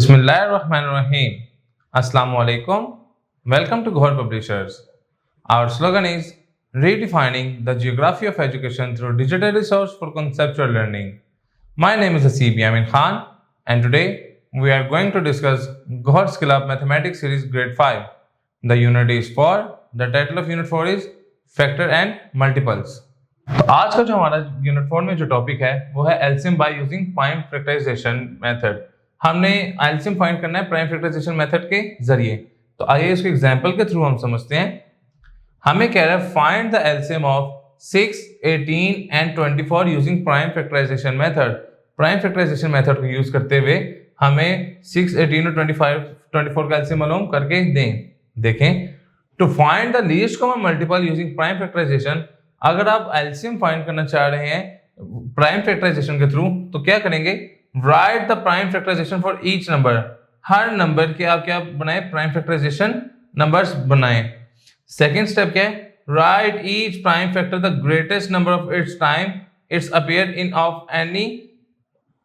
Bismillahirrahmanirrahim. Assalamu alaikum. Welcome to Ghor Publishers. Our slogan is redefining the geography of education through digital resource for conceptual learning. My name is Haseeb Yamin Khan, and today we are going to discuss Ghor Skill Up Mathematics Series Grade 5. The unit is 4. The title of Unit 4 is Factor and Multiples. तो आज का जो हमारा unit 4 में जो topic है वो है LCM by using prime factorisation method. हमने एलसीएम फाइंड करना है प्राइम फैक्टराइजेशन मेथड के जरिए। तो आइए इसको एग्जांपल के थ्रू हम समझते हैं। हमें कह रहा है find the LCM of 6, 18 and 24 using prime factorisation method. Prime factorisation method को यूज करते हुए हमें 6, 18 और 24 का एलसीएम मालूम करके देखें। To find the least common multiple using prime factorisation, अगर आप एलसीएम फाइंड करना चाह रहे हैं प्राइम फैक्टराइजेशन के थ्रू तो क्या करेंगे, write the prime factorisation for each number. हर नंबर के आप क्या बनाए, प्राइम फैक्टराइजेशन नंबर्स बनाए। सेकंड स्टेप क्या है, write each prime factor the greatest number of its time its appear in of any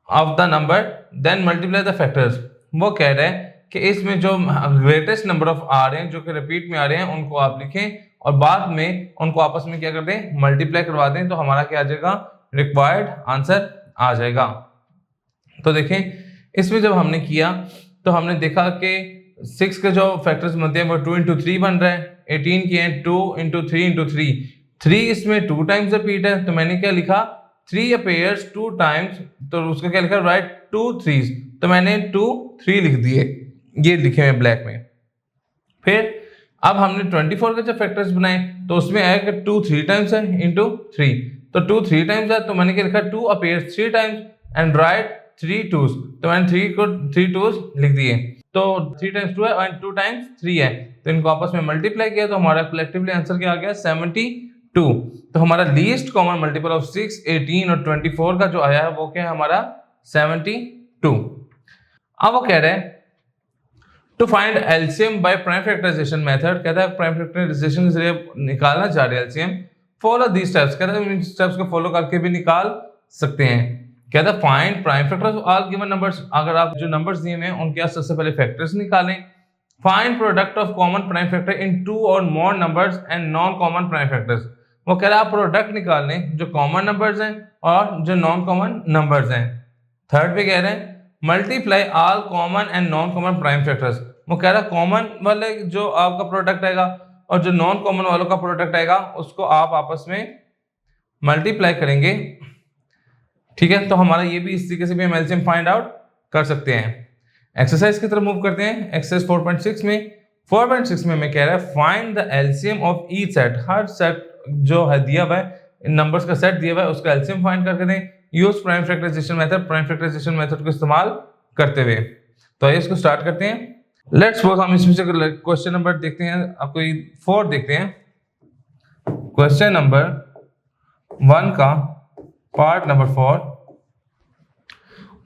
of the number then multiply the factors. वो कह रहे हैं कि इसमें जो ग्रेटेस्ट नंबर ऑफ आ रहे हैं जो कि रिपीट में आ रहे हैं उनको आप लिखें और बाद में उनको आपस में क्या कर दें, मल्टीप्लाई करवा दें, तो हमारा क्या आ जाएगा, रिक्वायर्ड आंसर आ जाएगा। तो देखें इसमें जब हमने किया तो हमने देखा कि 6 के जो फैक्टर्स बनते हैं वो 2 into 3 बन रहा है, 18 के हैं 2 into 3 into 3, 3 इसमें 2 टाइम्स रिपीट है तो मैंने क्या लिखा, 3 appears 2 टाइम्स, तो उसको क्या लिखा, राइट 2 3s, तो मैंने 2 3 लिख दिए, ये लिखे हुए ब्लैक में। फिर अब हमने 24 के जो फैक्टर्स बनाए तो उसमें आया कि 2 3 टाइम्स है इंटू 3, तो 2 3 टाइम्स है तो मैंने क्या लिखा, 2 appears 3 times and right 3 2s, तो मैंने 3 को 3 2s लिख दिए। तो 3 टाइम्स 2 है और 2 टाइम्स 3 है, तो इनको आपस में मल्टीप्लाई किया तो हमारा कलेक्टिवली आंसर क्या आ गया, 72। तो हमारा लीस्ट कॉमन मल्टीपल ऑफ 6, 18 और 24 का जो आया है वो क्या है, हमारा 72। अब वो कह रहे हैं to find LCM by prime factorisation method, कहता है प्राइम फैक्टराइजेशन के जरिए निकालना चाह रहे हैं एलसीएम, फॉलो दीस स्टेप्स, कहता है इन स्टेप्स को फॉलो करके भी निकाल सकते हैं। कहता है find prime factors of all given numbers, अगर आप जो नंबर्स दिए हैं उनके सबसे पहले फैक्टर्स निकालें। Find product of common prime factor in 2 और मोर numbers and non common prime factors. वो कह रहा है आप प्रोडक्ट निकाल लें जो कॉमन नंबर्स हैं और जो नॉन कॉमन नंबर्स हैं। थर्ड पे कह रहे हैं multiply all common and non common prime factors. वो कह रहा है कॉमन वाले जो आपका प्रोडक्ट आएगा और जो नॉन कॉमन वालों का प्रोडक्ट आएगा उसको आप आपस में मल्टीप्लाई करेंगे, ठीक है। तो हमारा ये भी इस तरीके से भी हम एलसीएम फाइंड आउट कर सकते हैं। एक्सरसाइज की तरफ मूव करते हैं। एक्सरसाइज 4.6 में 4.6 में मैं कह रहा है find the LCM of each set, her set जो है दिया हुआ है नंबर्स का सेट दिया हुआ है उसका एलसीएम फाइंड करके दें, use prime factorisation method, prime factorisation method को इस्तेमाल करते हुए। तो आइए इसको स्टार्ट करते हैं। लेट्स सपोज हम इसमें से क्वेश्चन नंबर देखते हैं, आपको 4 देखते हैं। क्वेश्चन नंबर 1 का पार्ट नंबर 4,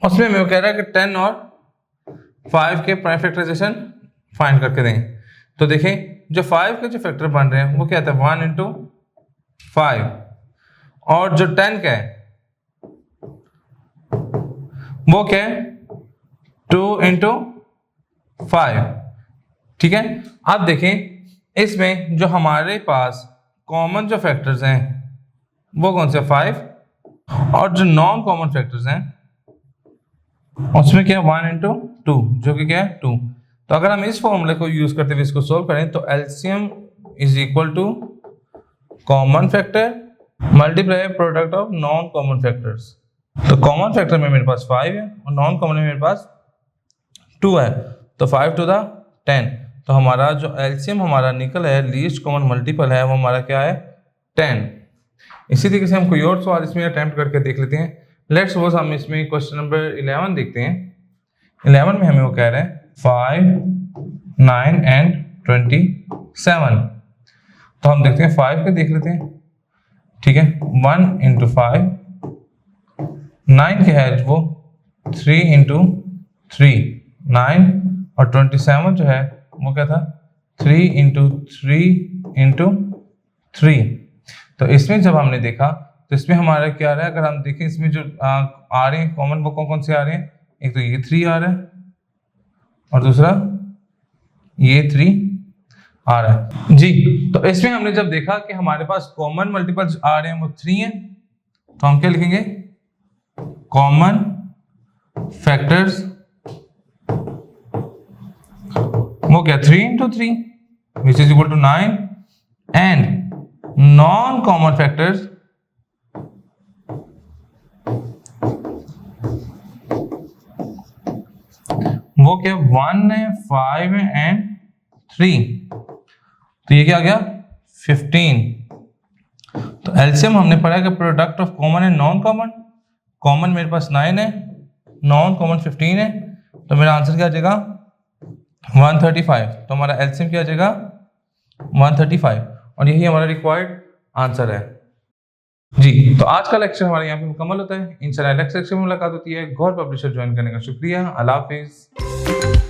उसमें मैं कह रहा है कि 10 और 5 के प्राइम फैक्टराइजेशन फाइंड करके दें। तो देखें जो 5 के जो फैक्टर बन रहे हैं वो क्या था, 1 into 5, और जो 10 का है वो क्या है, 2 into 5, ठीक है। अब देखें इसमें जो हमारे पास कॉमन जो फैक्टर्स हैं वो कौन से, 5, और जो नॉन कॉमन फैक्टर्स हैं उसमें क्या है, 1 into 2, जो कि क्या है 2। तो अगर हम इस फॉर्मूले को यूज करते हुए इसको सोल्व करें तो LCM is equal to common factor multiply product of non common factors. तो कॉमन फैक्टर में मेरे पास 5 है और नॉन कॉमन में मेरे पास 2 है, तो 5 to the 10, तो हमारा जो एलसीएम हमारा निकल है, लीस्ट कॉमन मल्टीपल है, वो हमारा क्या है, 10। इसी तरीके से हम कोई और सवाल इसमें अटेम्प्ट करके देख लेते हैं। लेट्स सपोज हम इसमें क्वेश्चन नंबर 11 देखते हैं। 11 में हमें वो कह रहे हैं 5, 9 and 27। तो हम देखते हैं 5 के देख लेते हैं, ठीक है। 1 into 5, 9 के है वो 3 into 3, 9, और 27 जो है वो क्या था, 3 into 3 into 3। तो इसमें जब हमने देखा तो इसमें हमारा क्या आ रहा है, अगर हम देखें इसमें जो आ रहे हैं कॉमन वो कौन कौन से आ रहे हैं, एक तो ये 3 आ रहा है, और दूसरा ये 3 आ रहा है जी। तो इसमें हमने जब देखा कि हमारे पास कॉमन मल्टीपल्स आ रहे हैं वो 3 हैं, तो हम क्या लिखेंगे, कॉमन फैक्टर्स वो क्या 3 into 3 which is equal to 9 and non common factors वो क्या 1 है, 5 है एंड 3, तो ये क्या आ गया 15। तो एलसीएम हमने पढ़ा कि product of common and non common, common मेरे पास 9 है, नॉन कॉमन 15 है, तो मेरा आंसर क्या आ जाएगा 135। तो हमारा एलसीएम क्या आ जाएगा 135, और यही हमारा रिक्वायर्ड आंसर है जी। तो आज का लेक्चर हमारे यहाँ पे मुकम्मल होता है। इंशाल्लाह नेक्स्ट लेक्चर में मुलाकात होती है। गौर पब्लिशर ज्वाइन करने का शुक्रिया। अल्लाह हाफिज़।